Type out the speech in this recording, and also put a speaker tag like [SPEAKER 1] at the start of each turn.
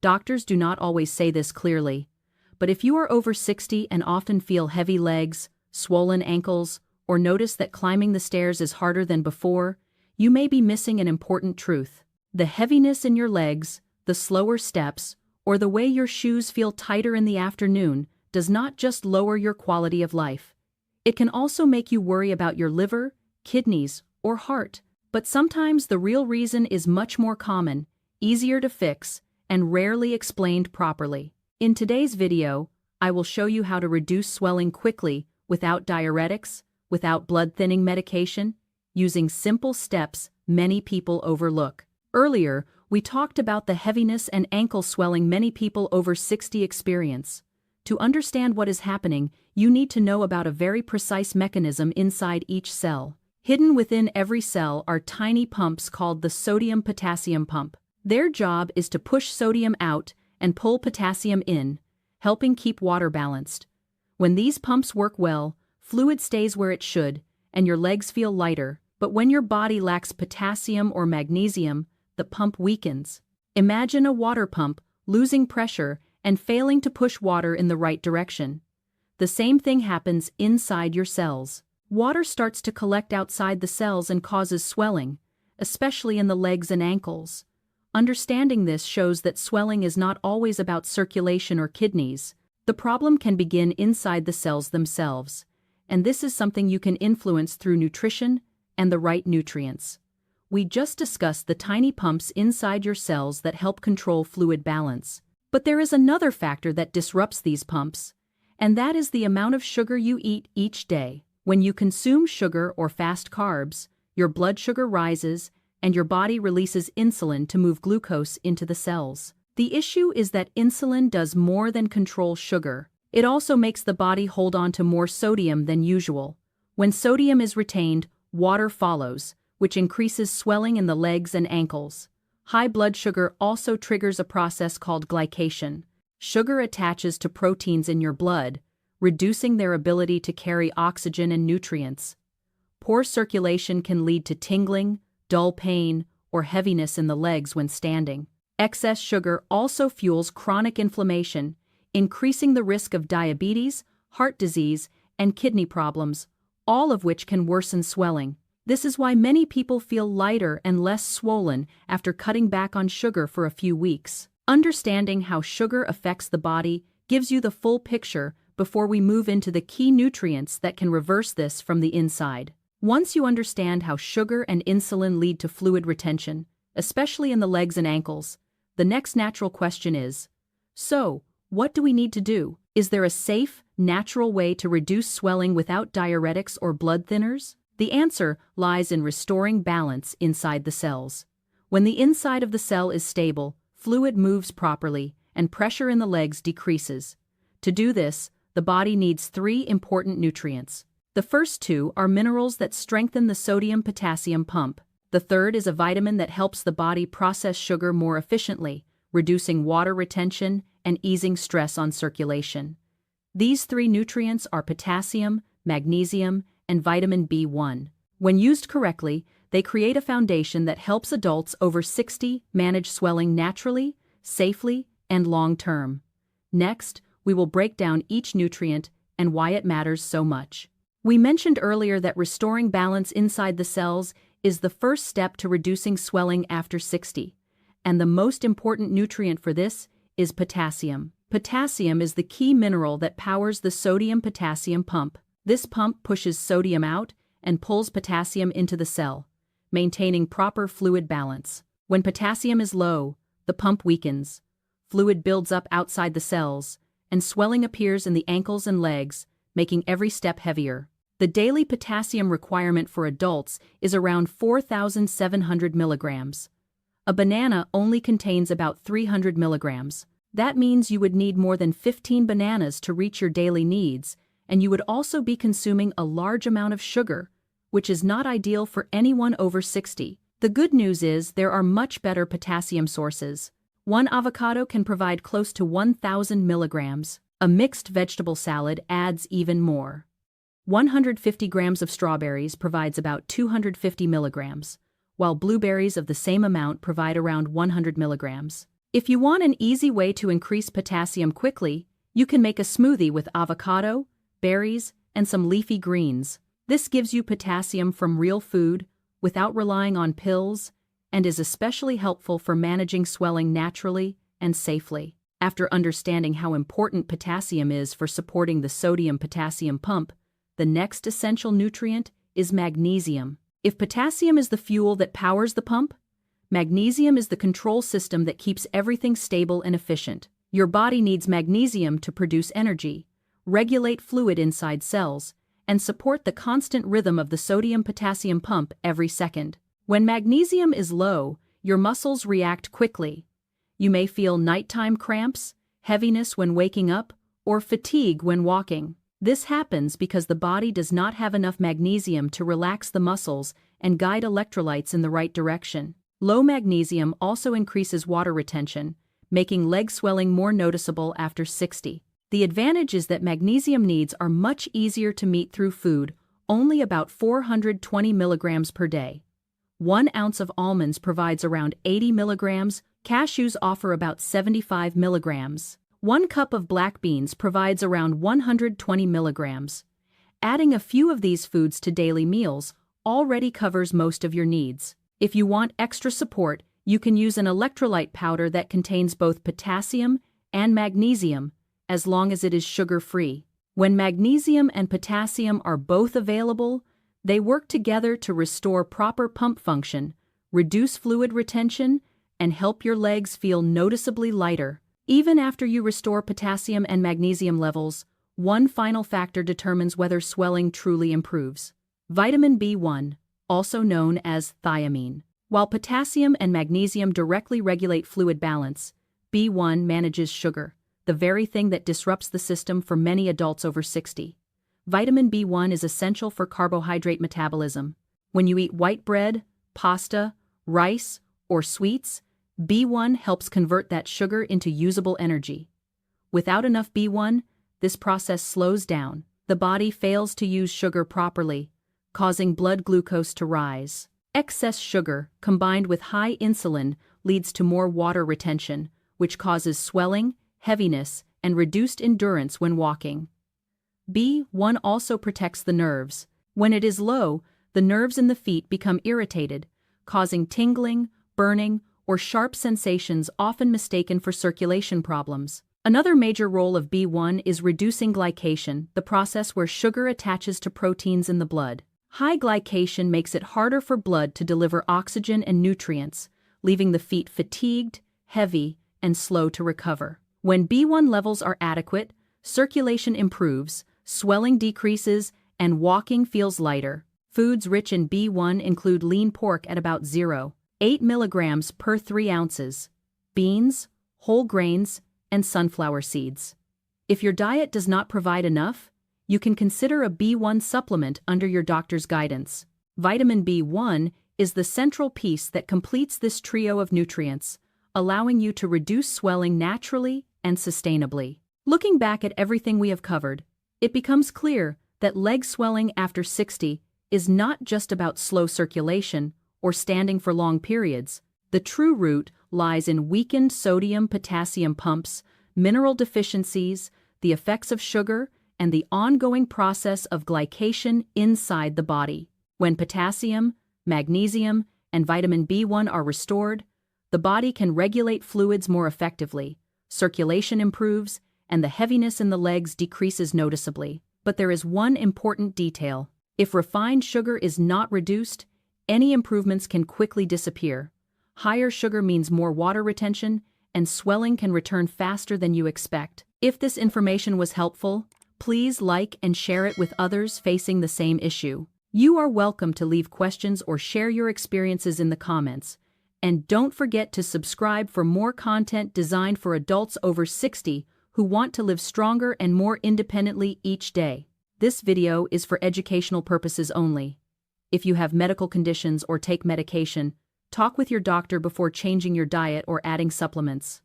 [SPEAKER 1] Doctors do not always say this clearly, but if you are over 60 and often feel heavy legs, swollen ankles, or notice that climbing the stairs is harder than before, you may be missing an important truth. The heaviness in your legs, the slower steps, or the way your shoes feel tighter in the afternoon does not just lower your quality of life. It can also make you worry about your liver, kidneys, or heart. But sometimes the real reason is much more common, easier to fix, and rarely explained properly. In today's video, I will show you how to reduce swelling quickly without diuretics, without blood-thinning medication, using simple steps many people overlook. Earlier, we talked about the heaviness and ankle swelling many people over 60 experience. To understand what is happening, you need to know about a very precise mechanism inside each cell. Hidden within every cell are tiny pumps called the Sodium Potassium Pump. Their job is to push sodium out and pull potassium in, helping keep water balanced. When these pumps work well, fluid stays where it should, and your legs feel lighter. But when your body lacks potassium or magnesium, the pump weakens. Imagine a water pump losing pressure and failing to push water in the right direction. The same thing happens inside your cells. Water starts to collect outside the cells and causes swelling, especially in the legs and ankles. Understanding this shows that swelling is not always about circulation or kidneys. The problem can begin inside the cells themselves, and this is something you can influence through nutrition and the right nutrients. We just discussed the tiny pumps inside your cells that help control fluid balance. But there is another factor that disrupts these pumps, and that is the amount of sugar you eat each day. When you consume sugar or fast carbs, your blood sugar rises, and your body releases insulin to move glucose into the cells. The issue is that insulin does more than control sugar. It also makes the body hold on to more sodium than usual. When sodium is retained, water follows, which increases swelling in the legs and ankles. High blood sugar also triggers a process called glycation. Sugar attaches to proteins in your blood, reducing their ability to carry oxygen and nutrients. Poor circulation can lead to tingling, dull pain, or heaviness in the legs when standing. Excess sugar also fuels chronic inflammation, increasing the risk of diabetes, heart disease, and kidney problems, all of which can worsen swelling. This is why many people feel lighter and less swollen after cutting back on sugar for a few weeks. Understanding how sugar affects the body gives you the full picture before we move into the key nutrients that can reverse this from the inside. Once you understand how sugar and insulin lead to fluid retention, especially in the legs and ankles, the next natural question is, so, what do we need to do? Is there a safe, natural way to reduce swelling without diuretics or blood thinners? The answer lies in restoring balance inside the cells. When the inside of the cell is stable, fluid moves properly, and pressure in the legs decreases. To do this, the body needs 3 important nutrients. The first 2 are minerals that strengthen the sodium-potassium pump. The third is a vitamin that helps the body process sugar more efficiently, reducing water retention and easing stress on circulation. These 3 nutrients are potassium, magnesium, and vitamin B1. When used correctly, they create a foundation that helps adults over 60 manage swelling naturally, safely, and long-term. Next, we will break down each nutrient and why it matters so much. We mentioned earlier that restoring balance inside the cells is the first step to reducing swelling after 60, and the most important nutrient for this is potassium. Potassium is the key mineral that powers the sodium-potassium pump. This pump pushes sodium out and pulls potassium into the cell, maintaining proper fluid balance. When potassium is low, the pump weakens, fluid builds up outside the cells, and swelling appears in the ankles and legs, making every step heavier. The daily potassium requirement for adults is around 4,700 milligrams. A banana only contains about 300 milligrams. That means you would need more than 15 bananas to reach your daily needs, and you would also be consuming a large amount of sugar, which is not ideal for anyone over 60. The good news is there are much better potassium sources. One avocado can provide close to 1,000 milligrams. A mixed vegetable salad adds even more. 150 grams of strawberries provides about 250 milligrams, while blueberries of the same amount provide around 100 milligrams. If you want an easy way to increase potassium quickly, you can make a smoothie with avocado, berries, and some leafy greens. This gives you potassium from real food without relying on pills and is especially helpful for managing swelling naturally and safely. After understanding how important potassium is for supporting the sodium potassium pump, the next essential nutrient is magnesium. If potassium is the fuel that powers the pump, magnesium is the control system that keeps everything stable and efficient. Your body needs magnesium to produce energy, regulate fluid inside cells, and support the constant rhythm of the sodium potassium pump every second. When magnesium is low, your muscles react quickly. You may feel nighttime cramps, heaviness when waking up, or fatigue when walking. This happens because the body does not have enough magnesium to relax the muscles and guide electrolytes in the right direction. Low magnesium also increases water retention, making leg swelling more noticeable after 60. The advantage is that magnesium needs are much easier to meet through food, only about 420 milligrams per day. 1 ounce of almonds provides around 80 milligrams, cashews offer about 75 milligrams. 1 cup of black beans provides around 120 milligrams. Adding a few of these foods to daily meals already covers most of your needs. If you want extra support, you can use an electrolyte powder that contains both potassium and magnesium, as long as it is sugar-free. When magnesium and potassium are both available, they work together to restore proper pump function, reduce fluid retention, and help your legs feel noticeably lighter. Even after you restore potassium and magnesium levels, one final factor determines whether swelling truly improves: vitamin B1, also known as thiamine. While potassium and magnesium directly regulate fluid balance, B1 manages sugar, the very thing that disrupts the system for many adults over 60. Vitamin B1 is essential for carbohydrate metabolism. When you eat white bread, pasta, rice, or sweets, B1 helps convert that sugar into usable energy. Without enough B1, this process slows down. The body fails to use sugar properly, causing blood glucose to rise. Excess sugar, combined with high insulin, leads to more water retention, which causes swelling, heaviness, and reduced endurance when walking. B1 also protects the nerves. When it is low, the nerves in the feet become irritated, causing tingling, burning, or sharp sensations often mistaken for circulation problems. Another major role of B1 is reducing glycation, the process where sugar attaches to proteins in the blood. High glycation makes it harder for blood to deliver oxygen and nutrients, leaving the feet fatigued, heavy, and slow to recover. When B1 levels are adequate, circulation improves, swelling decreases, and walking feels lighter. Foods rich in B1 include lean pork at about 0.8 milligrams per 3 ounces, beans, whole grains, and sunflower seeds. If your diet does not provide enough, you can consider a B1 supplement under your doctor's guidance. Vitamin B1 is the central piece that completes this trio of nutrients, allowing you to reduce swelling naturally and sustainably. Looking back at everything we have covered, it becomes clear that leg swelling after 60 is not just about slow circulation or standing for long periods. The true root lies in weakened sodium-potassium pumps, mineral deficiencies, the effects of sugar, and the ongoing process of glycation inside the body. When potassium, magnesium, and vitamin B1 are restored, the body can regulate fluids more effectively, circulation improves, and the heaviness in the legs decreases noticeably. But there is one important detail. If refined sugar is not reduced, any improvements can quickly disappear. Higher sugar means more water retention, and swelling can return faster than you expect. If this information was helpful, please like and share it with others facing the same issue. You are welcome to leave questions or share your experiences in the comments. And don't forget to subscribe for more content designed for adults over 60 who want to live stronger and more independently each day. This video is for educational purposes only. If you have medical conditions or take medication, talk with your doctor before changing your diet or adding supplements.